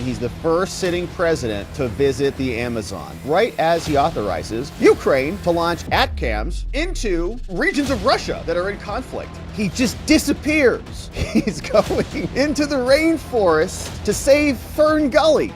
He's the first sitting president to visit the Amazon, right as he authorizes Ukraine to launch ATACMS into regions of Russia that are in conflict. He just disappears. He's going into the rainforest to save Fern Gully.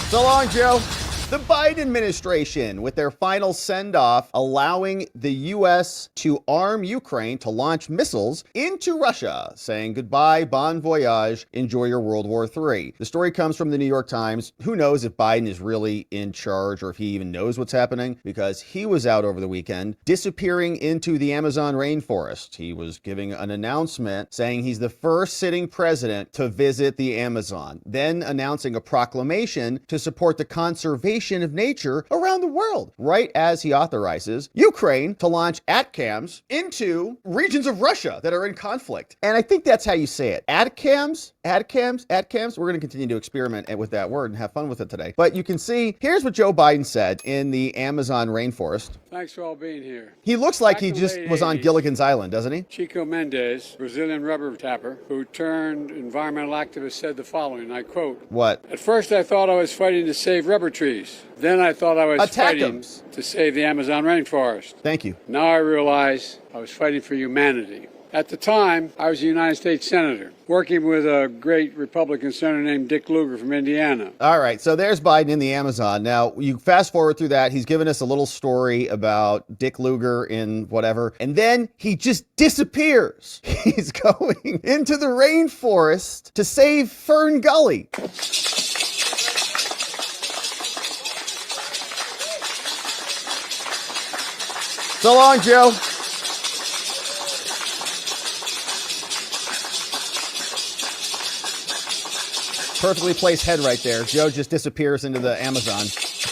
So long, Joe. The Biden administration, with their final send-off, allowing the U.S. to arm Ukraine to launch missiles into Russia, saying goodbye, bon voyage, enjoy your World War III. The story comes from the New York Times. Who knows if Biden is really in charge or if he even knows what's happening, because he was out over the weekend disappearing into the Amazon rainforest. He was giving an announcement saying he's the first sitting president to visit the Amazon, then announcing a proclamation to support the conservation of nature around the world, right as he authorizes Ukraine to launch ATACMS into regions of Russia that are in conflict. And I think that's how you say it. ATACMS. We're going to continue to experiment with that word and have fun with it today. But you can see, here's what Joe Biden said in the Amazon rainforest. Thanks for all being here. He looks like he just was on Gilligan's Island, doesn't he? Chico Mendes, Brazilian rubber tapper, who turned environmental activist, said the following, and I quote, What? At first I thought I was fighting to save rubber trees. Then I thought I was fighting to save the Amazon rainforest. Thank you. Now I realize I was fighting for humanity. At the time, I was a United States Senator, working with a great Republican senator named Dick Lugar from Indiana. All right, so there's Biden in the Amazon. Now, you fast forward through that, he's given us a little story about Dick Lugar in whatever, and then he just disappears. He's going into the rainforest to save Fern Gully. So long, Joe. Perfectly placed head right there. Joe just disappears into the Amazon.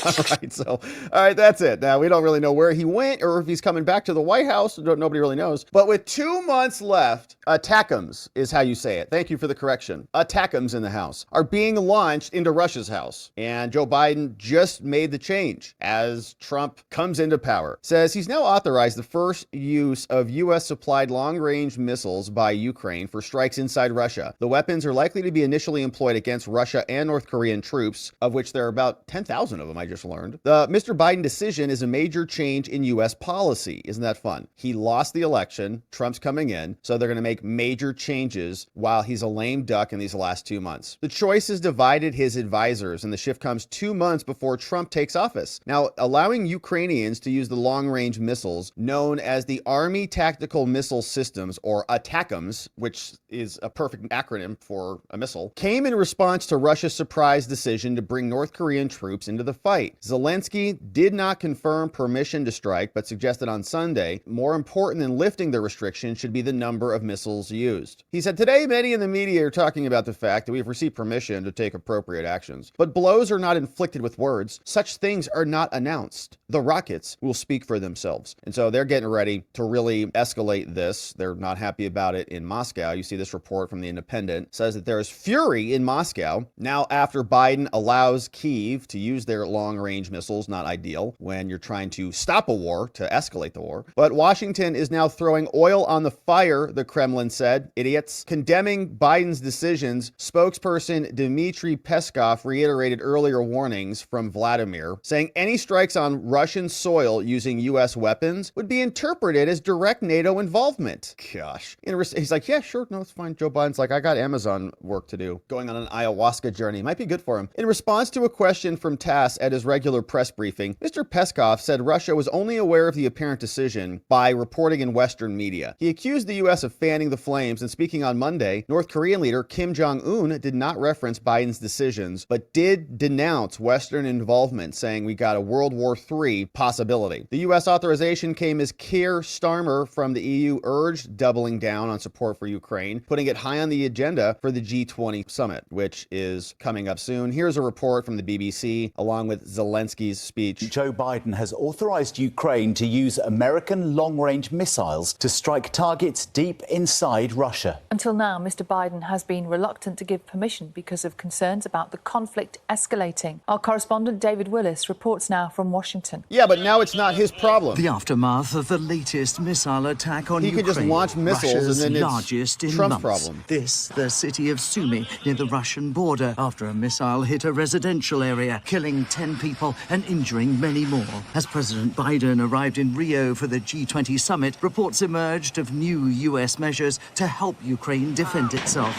All right, that's it. Now, we don't really know where he went or if he's coming back to the White House. Nobody really knows. But with 2 months left, ATACMS is how you say it. Thank you for the correction. ATACMS in the House are being launched into Russia's house. And Joe Biden just made the change as Trump comes into power. Says he's now authorized the first use of U.S.-supplied long-range missiles by Ukraine for strikes inside Russia. The weapons are likely to be initially employed against Russia and North Korean troops, of which there are about 10,000 of them, I just learned. The Mr. Biden decision is a major change in U.S. policy. Isn't that fun? He lost the election. Trump's coming in. So they're going to make major changes while he's a lame duck in these last 2 months. The choice has divided his advisors, and the shift comes 2 months before Trump takes office. Now, allowing Ukrainians to use the long-range missiles known as the Army Tactical Missile Systems, or ATACMS, which is a perfect acronym for a missile, came in response to Russia's surprise decision to bring North Korean troops into the fight. Zelensky did not confirm permission to strike, but suggested on Sunday, more important than lifting the restriction should be the number of missiles used. He said, today, many in the media are talking about the fact that we've received permission to take appropriate actions. But blows are not inflicted with words. Such things are not announced. The rockets will speak for themselves. And so they're getting ready to really escalate this. They're not happy about it in Moscow. You see this report from The Independent says that there is fury in Moscow now after Biden allows Kyiv to use their long-range missiles. Not ideal when you're trying to stop a war, to escalate the war. But Washington is now throwing oil on the fire, the Kremlin said. Idiots. Condemning Biden's decisions, spokesperson Dmitry Peskov reiterated earlier warnings from Vladimir, saying any strikes on Russian soil using U.S. weapons would be interpreted as direct NATO involvement. Gosh. He's like, yeah, sure, no, it's fine. Joe Biden's like, I got Amazon work to do. Going on an ayahuasca journey. Might be good for him. In response to a question from TASS at his regular press briefing, Mr. Peskov said Russia was only aware of the apparent decision by reporting in Western media. He accused the U.S. of fanning the flames, and speaking on Monday, North Korean leader Kim Jong-un did not reference Biden's decisions, but did denounce Western involvement, saying we got a World War III possibility. The U.S. authorization came as Keir Starmer from the EU urged doubling down on support for Ukraine, putting it high on the agenda for the G20 summit, which is coming up soon. Here's a report from the BBC, along with Zelensky's speech. Joe Biden has authorized Ukraine to use American long-range missiles to strike targets deep inside Russia. Until now, Mr. Biden has been reluctant to give permission because of concerns about the conflict escalating. Our correspondent David Willis reports now from Washington. Yeah, but now it's not his problem. The aftermath of the latest missile attack on He Ukraine. could just launch missiles Russia's and then it's largest in Trump's months. problem. This, the city of Sumy, near the Russian border, after a missile hit a residential area, killing 10 people and injuring many more. As President Biden arrived in Rio for the G20 summit, reports emerged of new U.S. measures to help Ukraine defend itself.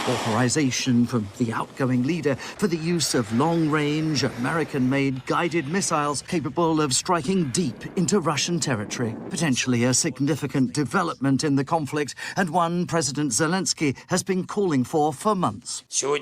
Authorization from the outgoing leader for the use of long-range, American-made guided missiles capable of striking deep into Russian territory. Potentially a significant development in the conflict, and one President Zelensky has been calling for months. Today,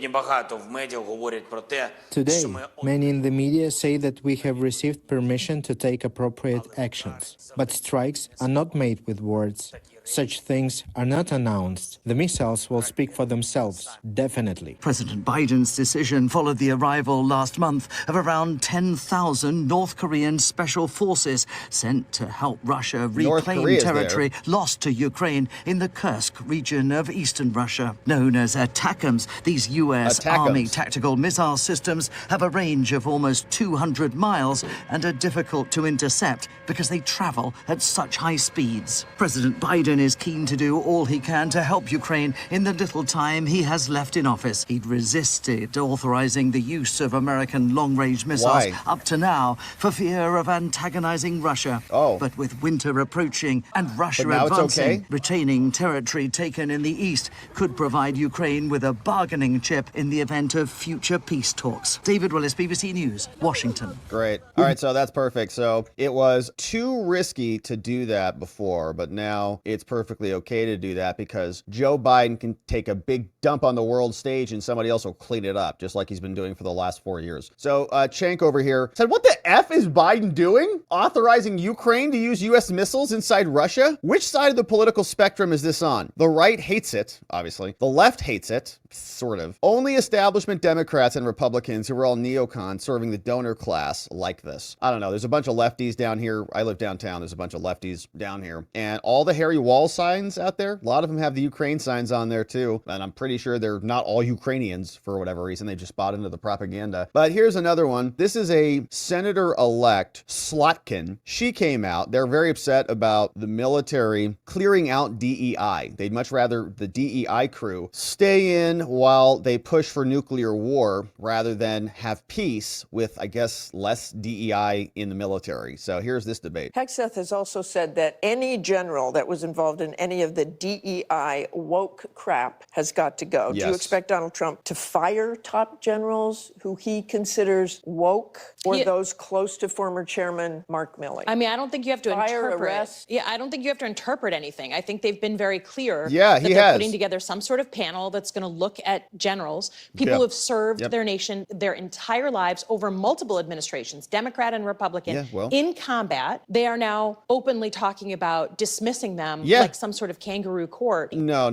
many in the media say that we have received permission to take appropriate actions. But strikes are not made with words. Such things are not announced. The missiles will speak for themselves, definitely. President Biden's decision followed the arrival last month of around 10,000 North Korean special forces sent to help Russia reclaim territory lost to Ukraine in the Kursk region of eastern Russia. Known as ATACMS, these U.S. Army tactical missile systems have a range of almost 200 miles and are difficult to intercept because they travel at such high speeds. President Biden is keen to do all he can to help Ukraine in the little time he has left in office. He'd resisted authorizing the use of American long-range missiles up to now for fear of antagonizing Russia. But with winter approaching and Russia advancing, retaining territory taken in the east could provide Ukraine with a bargaining chip in the event of future peace talks. David Willis, BBC News, Washington. Great. All right, so that's perfect. So it was too risky to do that before, but now it's perfectly okay to do that because Joe Biden can take a big dump on the world stage and somebody else will clean it up, just like he's been doing for the last 4 years. So Cenk over here said, what the F is Biden doing? Authorizing Ukraine to use U.S. missiles inside Russia? Which side of the political spectrum is this on? The right hates it, obviously. The left hates it, sort of. Only establishment Democrats and Republicans who are all neocons serving the donor class like this. I don't know. There's a bunch of lefties down here. I live downtown. There's a bunch of lefties down here. And all the Harry Wall signs out there, a lot of them have the Ukraine signs on there too. And I'm pretty sure they're not all Ukrainians for whatever reason. They just bought into the propaganda. But here's another one. This is a Senator-elect Slotkin. She came out. They're very upset about the military clearing out DEI. They'd much rather the DEI crew stay in while they push for nuclear war rather than have peace with, I guess, less DEI in the military. So here's this debate. Hegseth has also said that any general that was involved in any of the DEI woke crap has got to go. Yes. Do you expect Donald Trump to fire top generals who he considers woke or those close to former chairman Mark Milley? I mean, I don't think you have to interpret. Arrest. Yeah, I don't think you have to interpret anything. I think they've been very clear that they're putting together some sort of panel that's going to look at generals, people who have served their nation their entire lives over multiple administrations, Democrat and Republican, in combat. They are now openly talking about dismissing them like some sort of kangaroo court. No.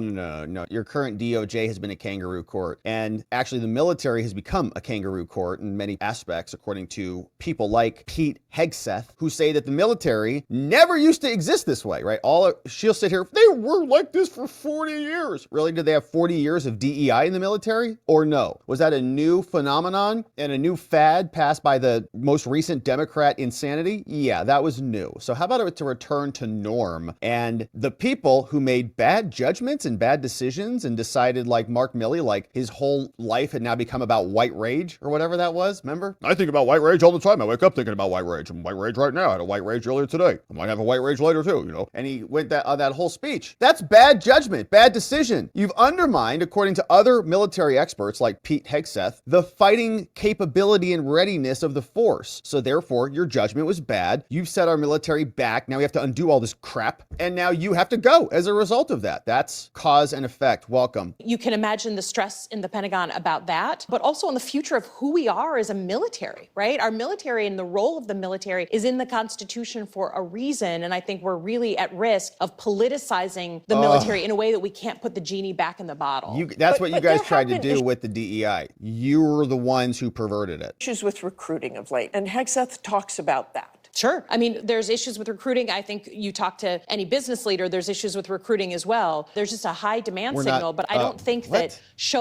Your current DOJ has been a kangaroo court. And actually, the military has become a kangaroo court in many aspects, according to people like Pete Hegseth, who say that the military never used to exist this way, right? She'll sit here, they were like this for 40 years. Really? Did they have 40 years of DEI in the military? Or no? Was that a new phenomenon and a new fad passed by the most recent Democrat insanity? Yeah, that was new. So how about it to return to norm? And the people who made bad judgments and bad decisions and decided, like Mark Milley, like his whole life had now become about white rage or whatever that was, remember? I think about white rage all the time. I wake up thinking about white rage. I'm white rage right now. I had a white rage earlier today. I might have a white rage later too, you know? And he went on that whole speech. That's bad judgment, bad decision. You've undermined, according to other military experts like Pete Hegseth, the fighting capability and readiness of the force. So therefore, your judgment was bad. You've set our military back. Now we have to undo all this crap. And now you have to go as a result of that. That's cause and effect. Welcome. You can imagine the stress in the Pentagon about that, but also on the future of who we are as a military, right? Our military and the role of the military is in the Constitution for a reason. And I think we're really at risk of politicizing the military in a way that we can't put the genie back in the bottle. That's that's what you guys tried to do with the DEI. You were the ones who perverted it. Issues with recruiting of late, and Hegseth talks about that. Sure. I mean, there's issues with recruiting. I think you talk to any business leader, there's issues with recruiting as well. There's just a high demand signal, but I don't think that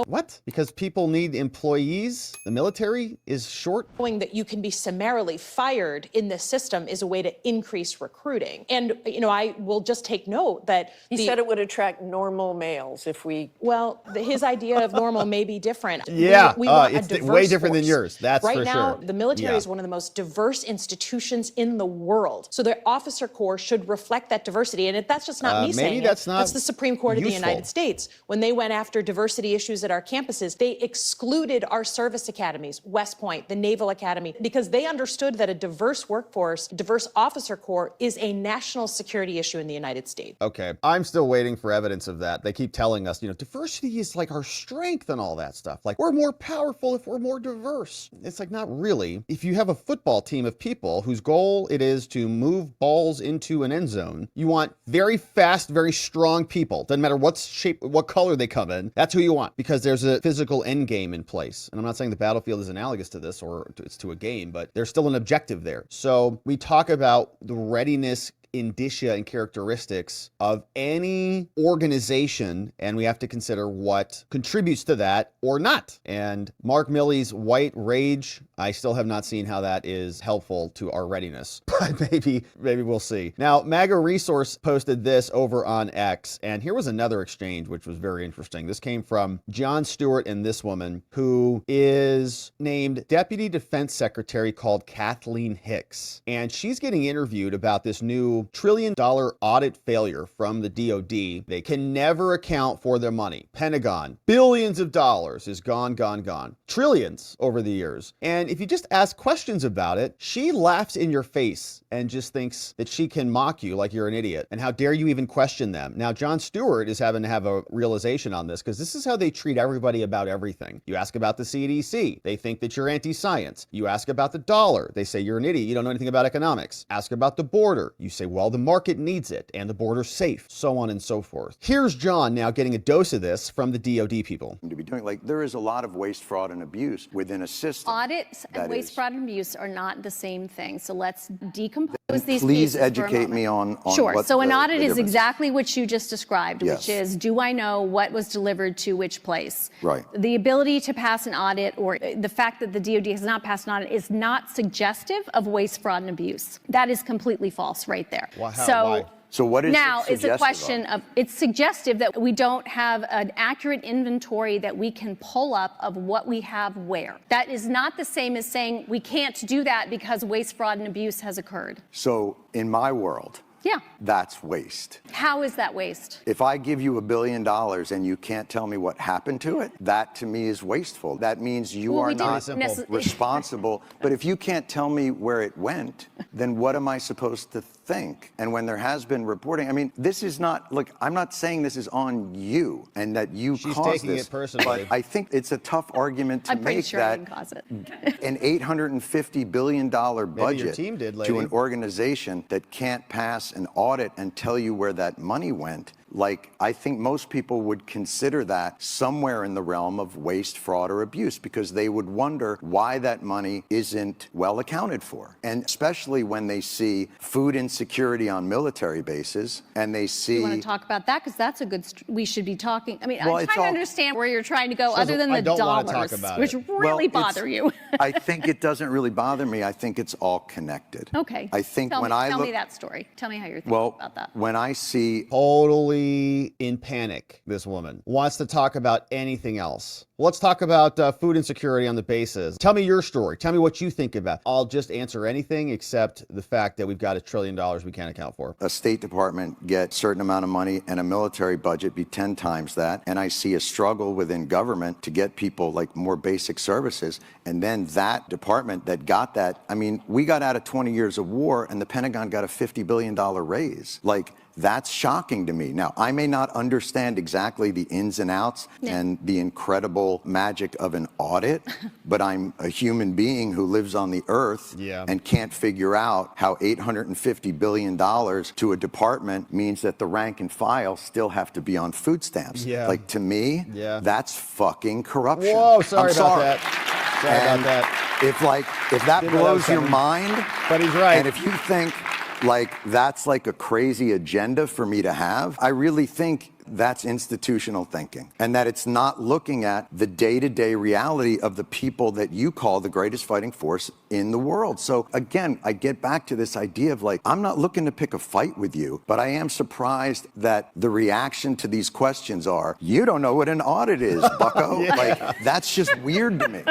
What? Because people need employees? The military is short? showing that you can be summarily fired in this system is a way to increase recruiting. And, I will just take note that He said it would attract normal males if we... Well, his idea of normal may be different. Yeah, we want it's a diverse way different than force. yours. That's right for now, sure. the military Yeah. is one of the most diverse institutions in the world. So the officer corps should reflect that diversity. And that's just not me saying that's it. not That's the Supreme Court of the useful. United States. When they went after diversity issues at our campuses, they excluded our service academies, West Point, the Naval Academy, because they understood that a diverse workforce, diverse officer corps is a national security issue in the United States. Okay, I'm still waiting for evidence of that. They keep telling us, diversity is like our strength and all that stuff. Like, we're more powerful if we're more diverse. It's like, not really. If you have a football team of people whose goal it is to move balls into an end zone, you want very fast, very strong people. Doesn't matter what shape, what color they come in. That's who you want, because there's a physical end game in place. And I'm not saying the battlefield is analogous to this or it's to a game, but there's still an objective there. So we talk about the readiness indicia and characteristics of any organization, and we have to consider what contributes to that or not. And Mark Milley's white rage, I still have not seen how that is helpful to our readiness, but maybe we'll see. Now, MAGA Resource posted this over on X, and here was another exchange which was very interesting. This came from Jon Stewart and this woman who is named Deputy Defense Secretary called Kathleen Hicks, and she's getting interviewed about this new $1 trillion audit failure from the DoD. They can never account for their money. Pentagon, billions of dollars is gone. Trillions over the years. And if you just ask questions about it, she laughs in your face and just thinks that she can mock you like you're an idiot. And how dare you even question them? Now, Jon Stewart is having to have a realization on this, because this is how they treat everybody about everything. You ask about the CDC, they think that you're anti-science. You ask about the dollar, they say you're an idiot, you don't know anything about economics. Ask about the border, you say, well, the market needs it and the border's safe, so on and so forth. Here's John now getting a dose of this from the DoD people. To be doing, like, there is a lot of waste, fraud, and abuse within a system. Audits and waste, fraud, and abuse are not the same thing. So let's decompose these Please pieces educate me on Sure. what So an the audit is difference. exactly what you just described, Yes. which is, do I know what was delivered to which place? Right. The ability to pass an audit, or the fact that the DoD has not passed an audit, is not suggestive of waste, fraud, and abuse. That is completely false right there. Why? So what is now it it's a question of? it's suggestive that we don't have an accurate inventory that we can pull up of what we have where. That is not the same as saying we can't do that because waste, fraud, and abuse has occurred. So in my world, Yeah. that's waste. How is that waste? If I give you $1 billion and you can't tell me what happened to it, that to me is wasteful. That means you are not responsible. But if you can't tell me where it went, then what am I supposed to think? And when there has been reporting, I mean, this is not, look, I'm not saying this is on you and that you She's caused taking this, it personally. but I think it's a tough argument to I'm pretty make sure I that didn't cause it. an $850 billion budget team did, to lady. an organization that can't pass an audit and tell you where that money went. Like, I think most people would consider that somewhere in the realm of waste, fraud, or abuse, because they would wonder why that money isn't well accounted for. And especially when they see food insecurity on military bases and they see... You want to talk about that? Because that's a good... we should be talking... I mean, Well, I'm it's trying to all- understand where you're trying to go, other than I the don't wanna dollars, talk about which it. really bother you. I think it doesn't really bother me. I think it's all connected. Okay. I think tell when me, I tell look... me that story. Tell me how you're thinking Well, about that. when I see... Totally in panic, this woman. Wants to talk about anything else. Let's talk about food insecurity on the bases. Tell me your story. Tell me what you think about. I'll just answer anything except the fact that we've got $1 trillion we can't account for. A State Department get a certain amount of money and a military budget be 10 times that. And I see a struggle within government to get people like more basic services. And then that department that got that, I mean, we got out of 20 years of war and the Pentagon got a $50 billion raise. Like, That's shocking to me. Now, I may not understand exactly the ins and outs and the incredible magic of an audit, but I'm a human being who lives on the earth and can't figure out how $850 billion to a department means that the rank and file still have to be on food stamps. Like, to me, that's fucking corruption. Whoa, sorry about that. Sorry and about that. If that blows your mind, but he's right. And if you think like that's like a crazy agenda for me to have, I really think that's institutional thinking, and that it's not looking at the day-to-day reality of the people that you call the greatest fighting force in the world. So again, I get back to this idea of like, I'm not looking to pick a fight with you, but I am surprised that the reaction to these questions are, you don't know what an audit is, bucko. Like, that's just weird to me.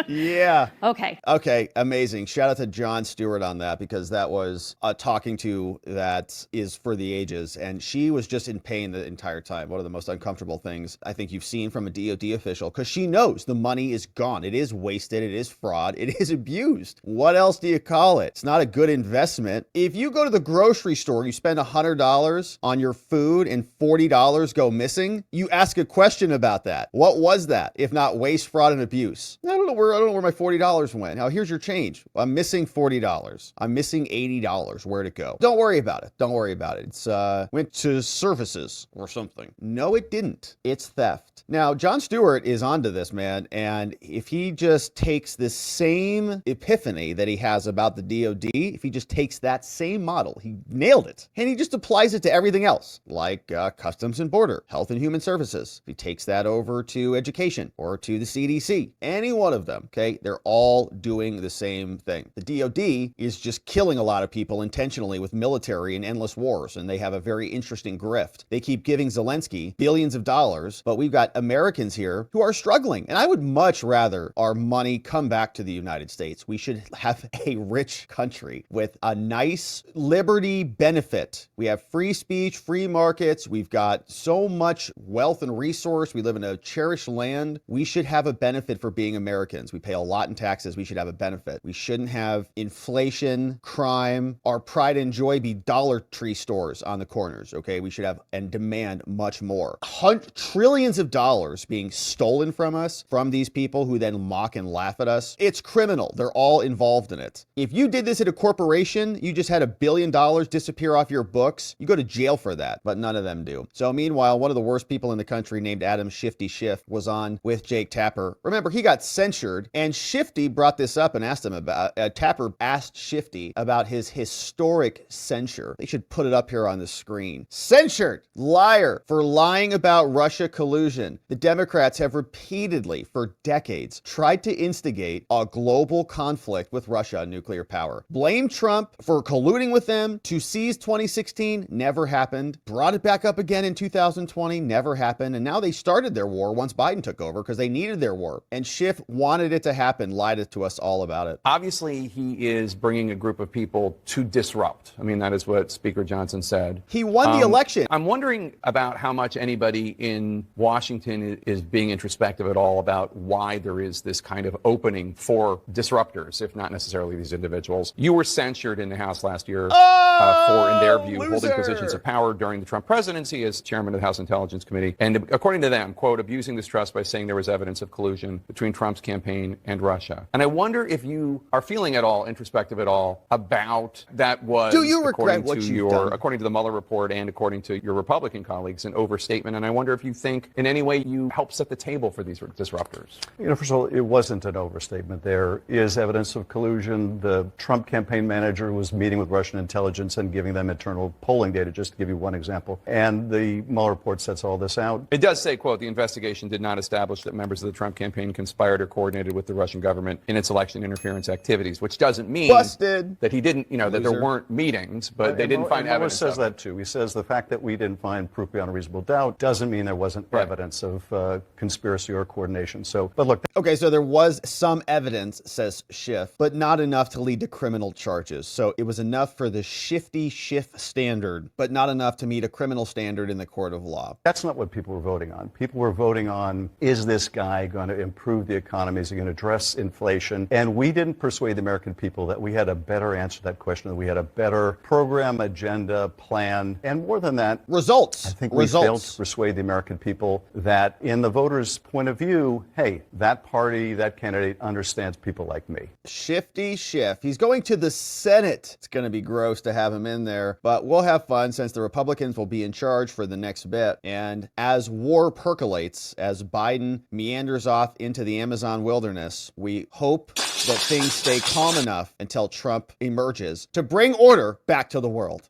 Okay, amazing. Shout out to Jon Stewart on that, because that was a talking to that is for the ages, and she was just in pain the entire time. One of the most uncomfortable things I think you've seen from a DOD official, because she knows the money is gone. It is wasted. It is fraud. It is abused. What else do you call it? It's not a good investment. If you go to the grocery store, you spend $100 on your food and $40 go missing, you ask a question about that. What was that, if not waste, fraud, and abuse? I don't know where my $40 went. Now, here's your change. I'm missing $40. I'm missing $80. Where'd it go? Don't worry about it. Don't worry about it. It's went to services or something. No, it didn't. It's theft. Now, Jon Stewart is onto this, man, and if he just takes this same epiphany that he has about the DOD, if he just takes that same model, he nailed it, and he just applies it to everything else, like Customs and Border, Health and Human Services. If he takes that over to education or to the CDC, any one of them, okay, they're all doing the same thing. The DOD is just killing a lot of people intentionally with military and endless wars, and they have a very interesting grift. They keep giving Zelensky billions of dollars, but we've got Americans here who are struggling. And I would much rather our money come back to the United States. We should have a rich country with a nice liberty benefit. We have free speech, free markets. We've got so much wealth and resource. We live in a cherished land. We should have a benefit for being Americans. We pay a lot in taxes. We should have a benefit. We shouldn't have inflation, crime. Our pride and joy be Dollar Tree stores on the corners, okay? We should have and demand much more. Trillions of dollars being stolen from us, from these people who then mock and laugh at us. It's criminal. They're all involved in it. If you did this at a corporation, you just had $1 billion disappear off your books, you go to jail for that, but none of them do. So meanwhile, one of the worst people in the country named Adam Shifty Schiff was on with Jake Tapper. Remember, he got censured, and Shifty brought this up and asked him about, Tapper asked Shifty about his historic censure. They should put it up here on the screen. Censured! Liar! For lying about Russia collusion. The Democrats have repeatedly, for decades, tried to instigate a global conflict with Russia on nuclear power. Blame Trump for colluding with them to seize 2016, never happened. Brought it back up again in 2020, never happened. And now they started their war once Biden took over because they needed their war. And Schiff wanted it to happen, lied to us all about it. Obviously, he is bringing a group of people to disrupt. I mean, that is what Speaker Johnson said. He won the election. I'm wondering about how much anybody in Washington is being introspective at all about why there is this kind of opening for disruptors, if not necessarily these individuals. You were censured in the House last year for, in their view, holding positions of power during the Trump presidency as chairman of the House Intelligence Committee. And according to them, quote, abusing this trust by saying there was evidence of collusion between Trump's campaign and Russia. And I wonder if you are feeling at all introspective at all about that was, do you regret what you've done? According to the Mueller report and according to your Republican colleagues, an overstatement. And I wonder if you think in any way you help set the table for these disruptors. You know, first of all, it wasn't an overstatement. There is evidence of collusion. The Trump campaign manager was meeting with Russian intelligence and giving them internal polling data, just to give you one example. And the Mueller report sets all this out. It does say, quote, the investigation did not establish that members of the Trump campaign conspired or coordinated with the Russian government in its election interference activities, which doesn't mean that he didn't, that there weren't meetings, but they didn't find evidence. Mueller says that too. He says the fact that we didn't find proof beyond a reasonable doubt doesn't mean there wasn't evidence of conspiracy or coordination. So, but look. Okay, so there was some evidence, says Schiff, but not enough to lead to criminal charges. So it was enough for the shifty Schiff standard, but not enough to meet a criminal standard in the court of law. That's not what people were voting on. People were voting on, is this guy going to improve the economy? Is he going to address inflation? And we didn't persuade the American people that we had a better answer to that question, that we had a better program, agenda, plan, and more than that, results. I think we failed to persuade the American people that in the voters' point of view, hey, that party, that candidate understands people like me. Shifty Schiff. He's going to the Senate. It's going to be gross to have him in there, but we'll have fun since the Republicans will be in charge for the next bit. And as war percolates, as Biden meanders off into the Amazon wilderness, we hope that things stay calm enough until Trump emerges to bring order back to the world.